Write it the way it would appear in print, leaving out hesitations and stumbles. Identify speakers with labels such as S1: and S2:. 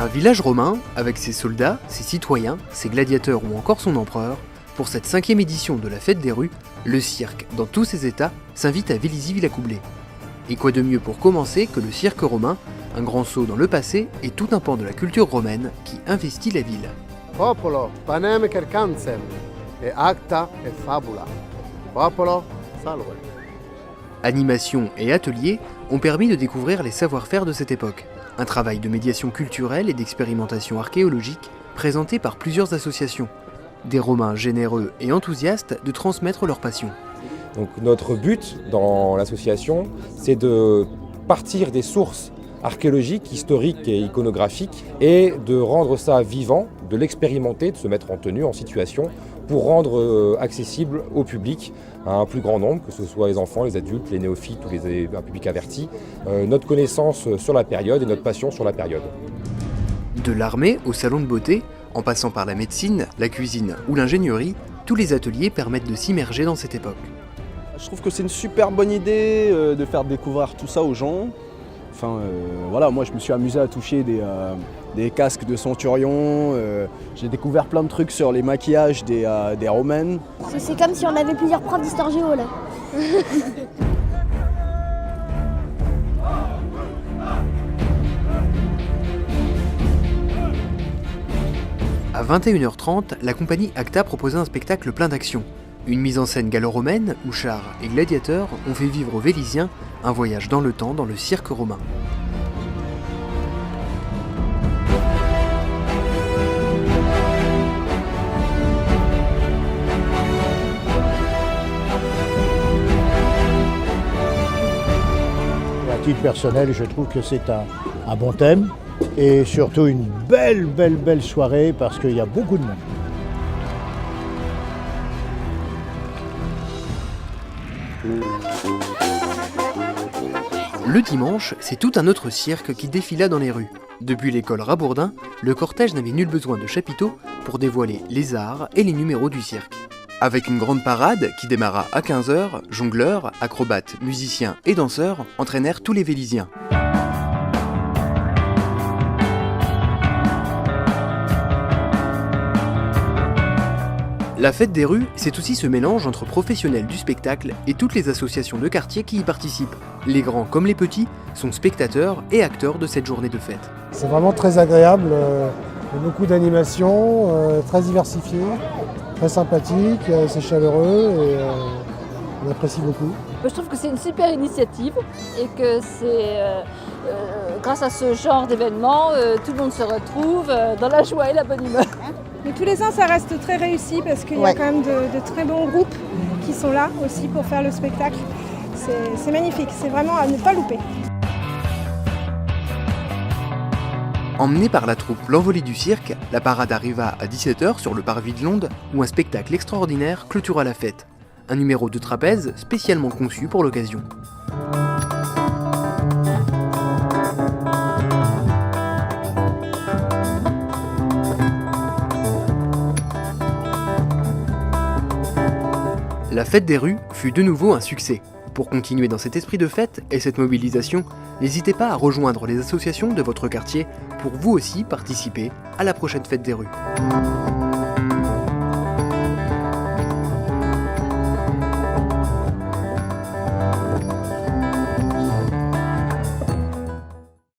S1: Un village romain, avec ses soldats, ses citoyens, ses gladiateurs ou encore son empereur, pour cette 5e édition de la Fête des rues, le cirque, dans tous ses états, s'invite à Vélizy-Villacoublay. Et quoi de mieux pour commencer que le cirque romain, un grand saut dans le passé et tout un pan de la culture romaine qui investit la ville.
S2: Popolo, panem circancem, et acta et fabula. Popolo, salve.
S1: Animation et ateliers ont permis de découvrir les savoir-faire de cette époque. Un travail de médiation culturelle et d'expérimentation archéologique présenté par plusieurs associations. Des Romains généreux et enthousiastes de transmettre leur passion.
S3: Donc notre but dans l'association, c'est de partir des sources archéologiques, historiques et iconographiques et de rendre ça vivant, de l'expérimenter, de se mettre en tenue, en situation, pour rendre accessible au public, à un plus grand nombre, que ce soit les enfants, les adultes, les néophytes ou un public averti, notre connaissance sur la période et notre passion sur la période.
S1: De l'armée au salon de beauté, en passant par la médecine, la cuisine ou l'ingénierie, tous les ateliers permettent de s'immerger dans cette époque.
S4: Je trouve que c'est une super bonne idée de faire découvrir tout ça aux gens. Enfin, voilà, moi je me suis amusé à toucher des casques de centurions, j'ai découvert plein de trucs sur les maquillages des Romaines.
S5: C'est comme si on avait plusieurs profs d'histoire géo là.
S1: À 21h30, la compagnie Acta proposait un spectacle plein d'action. Une mise en scène gallo-romaine où chars et gladiateurs ont fait vivre aux Vélysiens un voyage dans le temps dans le cirque romain.
S6: À titre personnel, je trouve que c'est un bon thème et surtout une belle soirée parce qu'il y a beaucoup de monde.
S1: Le dimanche, c'est tout un autre cirque qui défila dans les rues. Depuis l'école Rabourdin, le cortège n'avait nul besoin de chapiteaux pour dévoiler les arts et les numéros du cirque. Avec une grande parade qui démarra à 15h, jongleurs, acrobates, musiciens et danseurs entraînèrent tous les Vélysiens. La fête des rues, c'est aussi ce mélange entre professionnels du spectacle et toutes les associations de quartier qui y participent. Les grands comme les petits sont spectateurs et acteurs de cette journée de fête.
S7: C'est vraiment très agréable, il y a beaucoup d'animations, très diversifiées, très sympathique, c'est chaleureux et on apprécie beaucoup.
S8: Je trouve que c'est une super initiative et que c'est grâce à ce genre d'événement, tout le monde se retrouve dans la joie et la bonne humeur.
S9: Mais tous les ans, ça reste très réussi parce qu'il y a quand même de très bons groupes qui sont là aussi pour faire le spectacle. C'est magnifique, c'est vraiment à ne pas louper.
S1: Emmenée par la troupe L'Envolée du Cirque, la parade arriva à 17h sur le parvis de Londe où un spectacle extraordinaire clôtura la fête. Un numéro de trapèze spécialement conçu pour l'occasion. La fête des rues fut de nouveau un succès. Pour continuer dans cet esprit de fête et cette mobilisation, n'hésitez pas à rejoindre les associations de votre quartier pour vous aussi participer à la prochaine fête des rues.